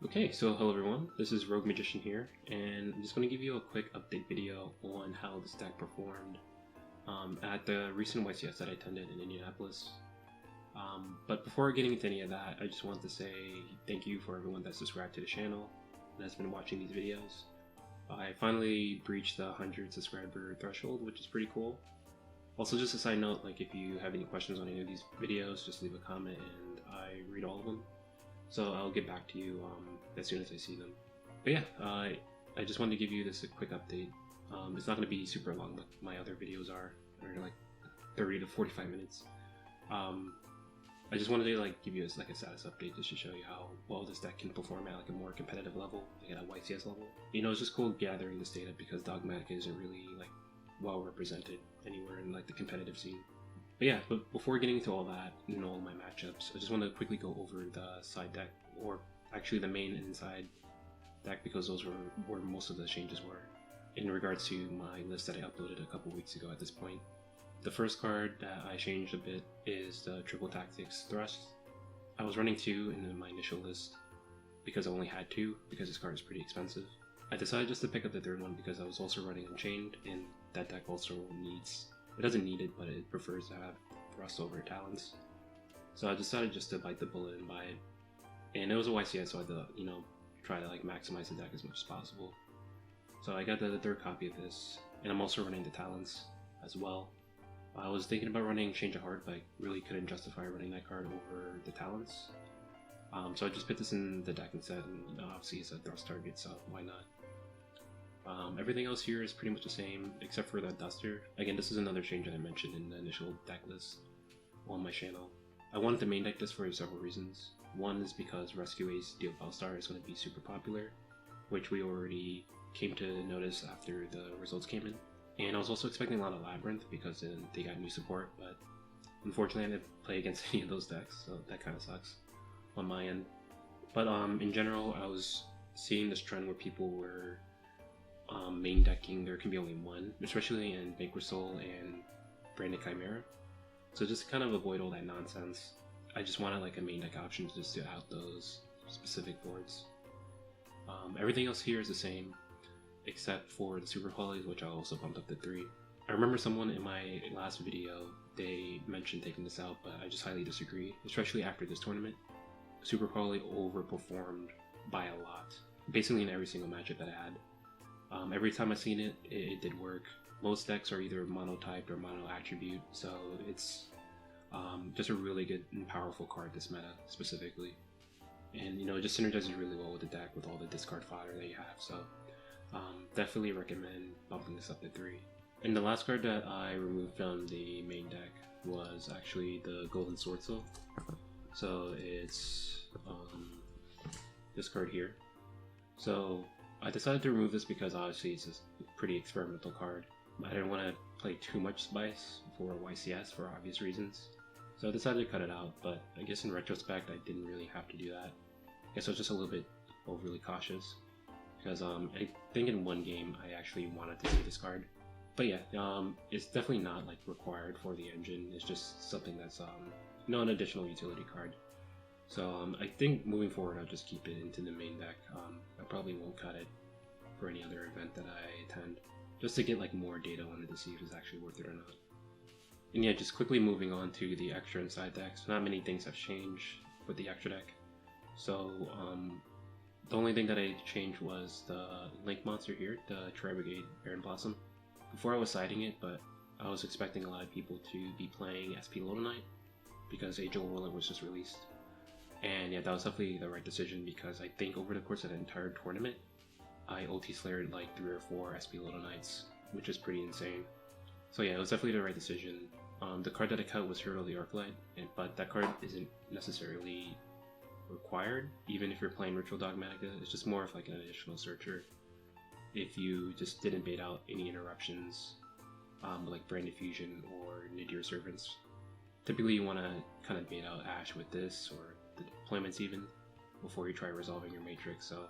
Okay, so hello everyone, this is Rogue Magician here, and I'm just going to give you a quick update video on how this deck performed at the recent YCS that I attended in Indianapolis. But before getting into any of that, I just want to say thank you for everyone that's subscribed to the channel and has been watching these videos. I finally breached the 100 subscriber threshold, which is pretty cool. Also, just a side note, like if you have any questions on any of these videos, just leave a comment and I read all of them. So I'll get back to you as soon as I see them. But yeah, I just wanted to give you this a quick update. It's not going to be super long like my other videos are. They're like 30 to 45 minutes. I just wanted to give you a status update just to show you how well this deck can perform at a more competitive level, at a YCS level. You know, it's just cool gathering this data because Dogmatika isn't really well represented anywhere in the competitive scene. But yeah, before getting into all that and all my matchups, I just want to quickly go over the side deck, or actually the main and inside deck, because those were where most of the changes were in regards to my list that I uploaded a couple weeks ago at this point. The first card that I changed a bit is the Traptrix Thrust. I was running 2 in my initial list because I only had 2 because this card is pretty expensive. I decided just to pick up the third one because I was also running Unchained, and that deck also needs... It doesn't need it, but it prefers to have Thrust over Talents. So I decided just to bite the bullet and buy it. And it was a YCS, so I had to, try to maximize the deck as much as possible. So I got the third copy of this, and I'm also running the Talents as well. I was thinking about running Change of Heart, but I really couldn't justify running that card over the Talents. So I just put this in the deck instead, and obviously it's a Thrust target, so why not? Everything else here is pretty much the same, except for that Duster. Again, this is another change that I mentioned in the initial deck list on my channel. I wanted to main deck this for several reasons. One is because Rescue Ace Deal Bellstar is going to be super popular, which we already came to notice after the results came in. And I was also expecting a lot of Labyrinth because they got new support, but unfortunately I didn't play against any of those decks, so that kind of sucks on my end. But in general, I was seeing this trend where people were main decking there can be only one, especially in Vanquish Souls and Branded Chimera. So just to kind of avoid all that nonsense, I just wanted a main deck option just to out those specific boards. Everything else here is the same, except for the super qualities, which I also bumped up to 3. I remember someone in my last video, they mentioned taking this out, but I just highly disagree, especially after this tournament. Super quality overperformed by a lot, basically in every single matchup that I had. Every time I've seen it, it did work. Most decks are either mono-typed or mono-attribute, so it's just a really good and powerful card this meta, specifically. And, it just synergizes really well with the deck with all the discard fodder that you have, so definitely recommend bumping this up to 3. And the last card that I removed from the main deck was actually the Golden Sword Soul. So it's this card here. So I decided to remove this because obviously it's a pretty experimental card. I didn't want to play too much Spice for YCS for obvious reasons. So I decided to cut it out, but I guess in retrospect I didn't really have to do that. I guess I was just a little bit overly cautious. Because I think in one game I actually wanted to see this card. But yeah, it's definitely not required for the engine. It's just something that's an additional utility card. So I think moving forward I'll just keep it into the main deck. I probably won't cut it for any other event that I attend, just to get more data on it to see if it's actually worth it or not. And yeah, just quickly moving on to the extra and side decks. Not many things have changed with the extra deck. So the only thing that I changed was the Link monster here, the Tri-Brigade Baron Blossom. Before I was siding it, but I was expecting a lot of people to be playing SP Loto Knight because Age of Warlord was just released. And yeah, that was definitely the right decision because I think over the course of the entire tournament, I OT Slayered 3 or 4 SP Loto Knights, which is pretty insane. So yeah, it was definitely the right decision. The card that I cut was Hero of the Arclight, but that card isn't necessarily required, even if you're playing Ritual Dogmatika. It's just more of an additional searcher. If you just didn't bait out any interruptions, like Branded Fusion or Nadir Servants. Typically you want to kind of bait out Ash with this, or the deployments even, before you try resolving your Matrix. So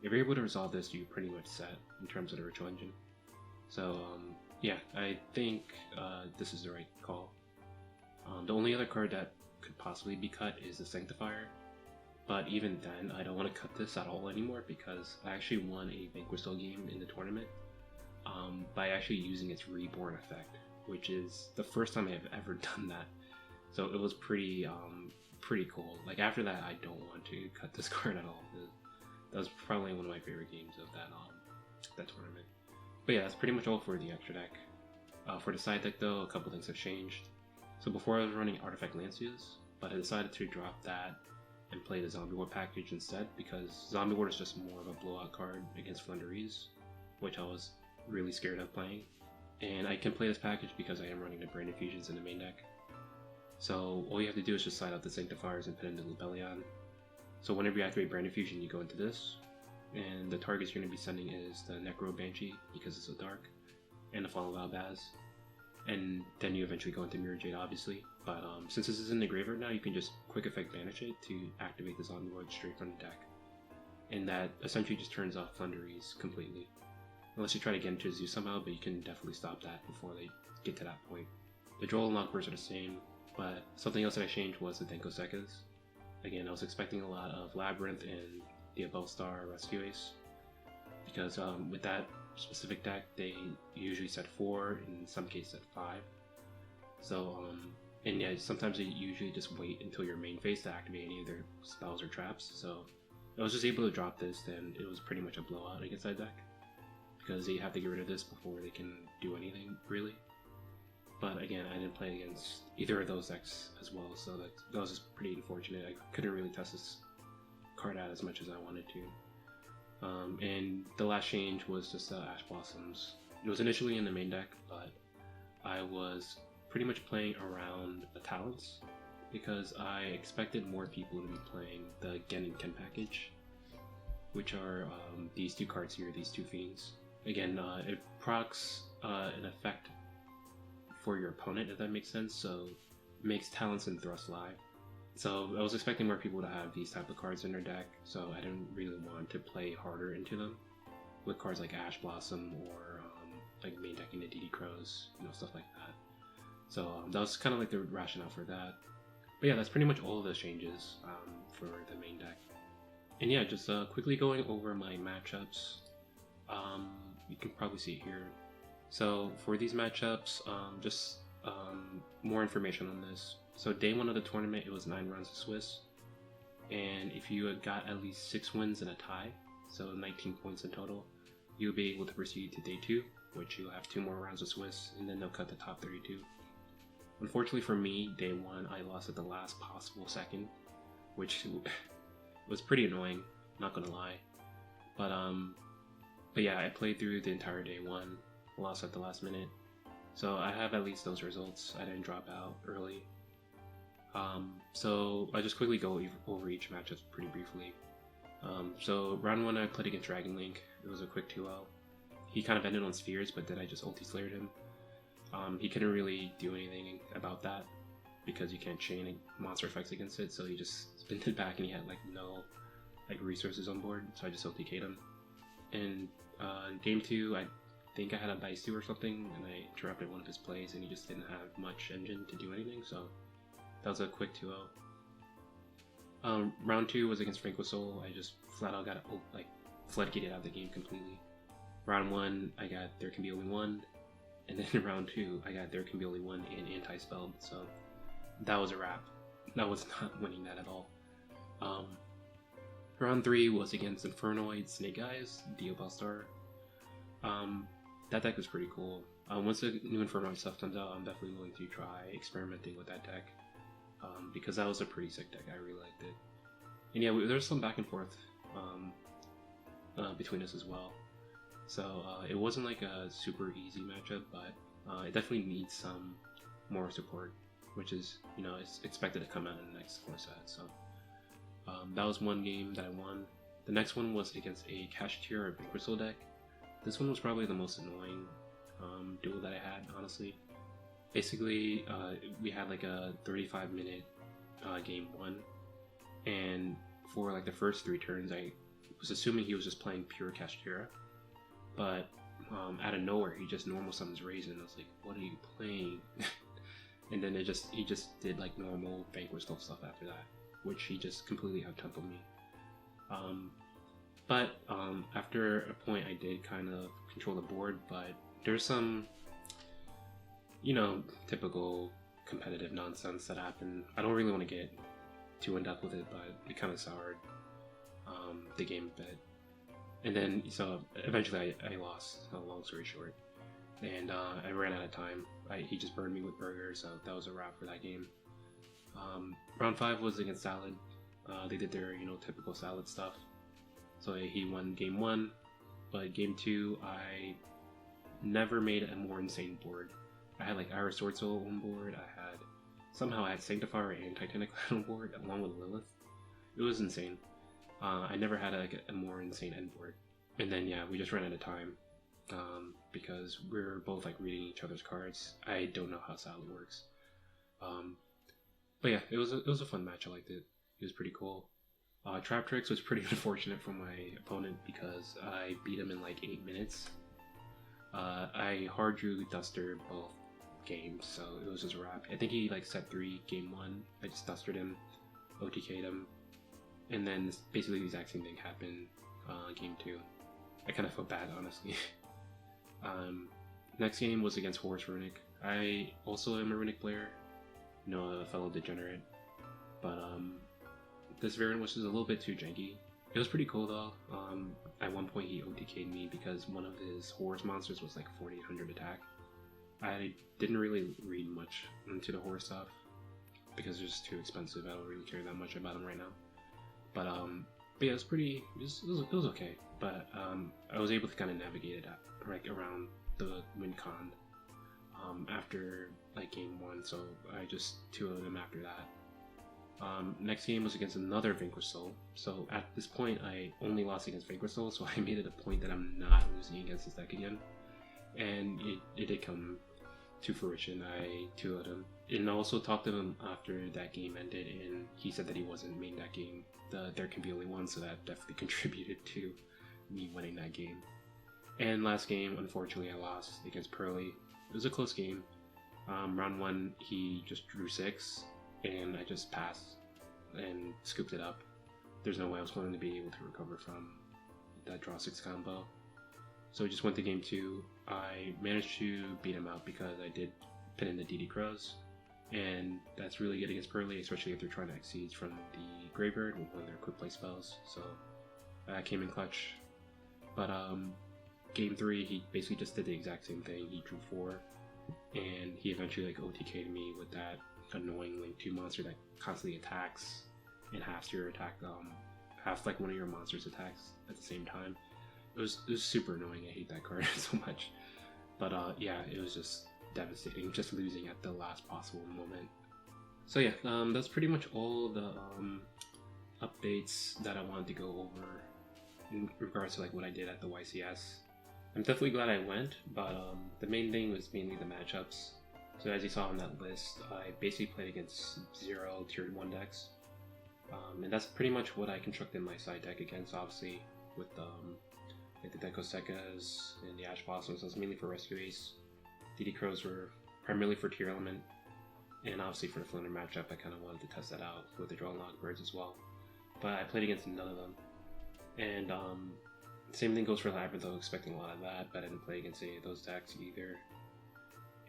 if you're able to resolve this, you're pretty much set in terms of the ritual engine. So yeah, I think this is the right call. The only other card that could possibly be cut is the Sanctifier, but even then, I don't want to cut this at all anymore because I actually won a Vanquish Soul game in the tournament by actually using its Reborn effect, which is the first time I've ever done that. So it was pretty cool. Like after that, I don't want to cut this card at all. That was probably one of my favorite games of that tournament. But yeah, that's pretty much all for the extra deck. For the side deck though, a couple things have changed. So before I was running Artifact Lancias, but I decided to drop that and play the Zombie War package instead because Zombie War is just more of a blowout card against Flanderies, which I was really scared of playing. And I can play this package because I am running the Brain Infusions in the main deck. So all you have to do is just side out the Sanctifiers and put in the Lubellion. So whenever you activate Brain Infusion, you go into this, and the targets you're going to be sending is the Necro Banshee because it's so dark, and the Fallen Valbaz. And then you eventually go into Mirror Jade, obviously. But since this is in the graveyard now, you can just quick effect banish it to activate the Zombie Lord straight from the deck. And that essentially just turns off Thunderies completely. Unless you try to get into Zeus somehow, but you can definitely stop that before they get to that point. The draw and lock birds are the same, but something else that I changed was the Denko Sekas. Again, I was expecting a lot of Labyrinth and the Above Star Rescue Ace, because with that specific deck, they usually set 4, in some cases set 5. So, and yeah, sometimes they usually just wait until your main phase to activate any of their spells or traps. So, I was just able to drop this, then it was pretty much a blowout against that deck, because they have to get rid of this before they can do anything, really. But again, I didn't play against either of those decks as well, so that was just pretty unfortunate. I couldn't really test this card out as much as I wanted to. And the last change was just Ash Blossoms. It was initially in the main deck, but I was pretty much playing around the talents because I expected more people to be playing the Gen and Ken package, which are these two cards here, these two fiends. Again, it procs an effect for your opponent, if that makes sense, so it makes talents and thrust live. So I was expecting more people to have these type of cards in their deck, so I didn't really want to play harder into them with cards like Ash Blossom or like main decking the DD Crows, stuff like that. So that was kind of like the rationale for that. But yeah, that's pretty much all of the changes for the main deck. And yeah, just quickly going over my matchups. You can probably see it here. So for these matchups, just more information on this. So day 1 of the tournament, it was 9 rounds of Swiss, and if you had got at least 6 wins and a tie, so 19 points in total, you'll be able to proceed to day 2, which you'll have 2 more rounds of Swiss, and then they'll cut the top 32. Unfortunately for me, day 1, I lost at the last possible second, which was pretty annoying, not gonna lie. But yeah, I played through the entire day 1, lost at the last minute, so I have at least those results. I didn't drop out early. So I just quickly go over each matchup pretty briefly. So round 1 I played against Dragon Link. It was a quick 2-0. He kind of ended on spheres, but then I just ulti slayered him. He couldn't really do anything about that because you can't chain monster effects against it, so he just spinned it back and he had no resources on board, so I just ulti K'd him. And game 2, I think I had a Dice 2 or something, and I interrupted one of his plays, and he just didn't have much engine to do anything, so that was a quick 2-0. Round 2 was against Vanquish Souls. I just flat out got floodgated out of the game completely. Round 1, I got There Can Be Only One, and then in round 2, I got There Can Be Only One and Anti-Spell, so that was a wrap. I was not winning that at all. Round 3 was against Infernoid, Snake Eyes, Dio Ballstar. That deck was pretty cool. Once the new Infernoid stuff comes out, I'm definitely willing to try experimenting with that deck. Because that was a pretty sick deck, I really liked it. And yeah, there's some back and forth between us as well. So it wasn't like a super easy matchup, but it definitely needs some more support, which is, it's expected to come out in the next core set. So that was one game that I won. The next one was against a Kashtira Vanquish Souls deck. This one was probably the most annoying duel that I had, honestly. Basically, we had a 35-minute game 1, and for the first 3 turns, I was assuming he was just playing pure Kashtira, but out of nowhere, he just normal summons Raisin. I was like, what are you playing? And then he just did normal Vanquish Souls stuff after that. which he just completely out-tempoed me. But after a point I did kind of control the board, but there's some, typical competitive nonsense that happened. I don't really want to get too in-depth with it, but it kind of soured the game a bit. And then, so eventually I lost, long story short. And I ran out of time. He just burned me with burger, so that was a wrap for that game. Round 5 was against Salad. They did their, typical Salad stuff. So he won game 1, but game 2, I never made a more insane board. I had like Iris Sword Soul on board. Somehow I had Sanctifier and Titanic on board along with Lilith. It was insane. I never had a more insane end board. And then yeah, we just ran out of time because we were both like reading each other's cards. I don't know how Salad works. But yeah, it was a fun match. I liked it. It was pretty cool. Traptrix was pretty unfortunate for my opponent because I beat him in like 8 minutes. I hard drew Duster both games, so it was just a wrap. I think he like set 3 game 1. I just Dustered him, OTK'd him, and then basically the exact same thing happened game 2. I kind of felt bad, honestly. Next game was against Horus Runick. I also am a Runick player, a fellow degenerate, but this variant was just a little bit too janky. It was pretty cool though. At one point he OTK'd me because one of his Horus monsters was like 4800 attack. I didn't really read much into the Horus stuff because it's just too expensive. I don't really care that much about him right now. But yeah, it was okay. But I was able to kind of navigate it right around the win con after like game 1, so I just 2-0'd him after that. Next game was against another Vanquish Soul. So at this point, I only lost against Vanquish Soul, so I made it a point that I'm not losing against this deck again. And it did come to fruition. I 2-0'd him. And I also talked to him after that game ended, and he said that he wasn't main decking. There can be only one, so that definitely contributed to me winning that game. And last game, unfortunately, I lost against Purrley. It was a close game. Round 1, he just drew 6. And I just passed and scooped it up. There's no way I was going to be able to recover from that draw 6 combo. So we just went to game 2. I managed to beat him out because I did pin in the DD Crows. And that's really good against Purrley, especially if they're trying to exceed from the Graveyard with one of their quick play spells. So I came in clutch. But game 3, he basically just did the exact same thing. He drew 4. And he eventually like OTK'd me with that annoying Link 2 monster that constantly attacks and halves your attack, half like one of your monsters attacks at the same time. It was super annoying. I hate that card so much. But yeah, it was just devastating, just losing at the last possible moment. So yeah, that's pretty much all the updates that I wanted to go over in regards to like what I did at the YCS. I'm definitely glad I went, but the main thing was mainly the matchups. So as you saw on that list, I basically played against 0 tier 1 decks. And that's pretty much what I constructed my side deck against, obviously, with like the Dekosekas and the Ash Blossoms. So it's mainly for Rescue Ace. DD Crows were primarily for tier element, and obviously for the Flounder matchup, I kind of wanted to test that out with the Drawing Log Birds as well. But I played against none of them. And same thing goes for Labyrinth, though, expecting a lot of that, but I didn't play against any of those decks either.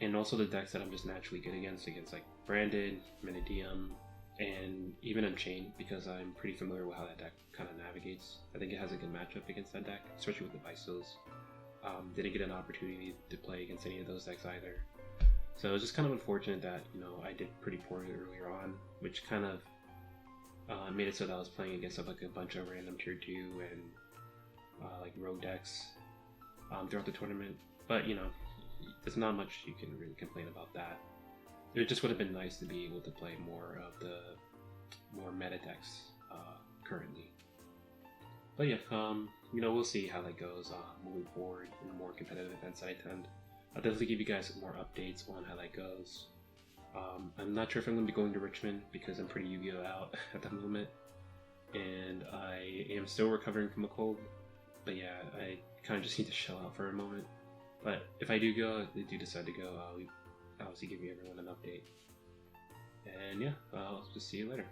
And also the decks that I'm just naturally good against like Branded, Minidium, and even Unchained, because I'm pretty familiar with how that deck kind of navigates. I think it has a good matchup against that deck, especially with the Biceals. Didn't get an opportunity to play against any of those decks either. So it was just kind of unfortunate that, I did pretty poorly earlier on, which kind of made it so that I was playing against like a bunch of random tier 2 and like rogue decks throughout the tournament. But, there's not much you can really complain about that. It just would have been nice to be able to play more of the more meta decks currently. But yeah, we'll see how that goes moving forward in the more competitive events that I attend. I'll definitely give you guys more updates on how that goes. I'm not sure if I'm going to be going to Richmond because I'm pretty Yu-Gi-Oh out at the moment, and I am still recovering from a cold. But yeah, I kind of just need to chill out for a moment. But if I do go, if I do decide to go, I'll obviously give everyone an update. And yeah, I'll just see you later.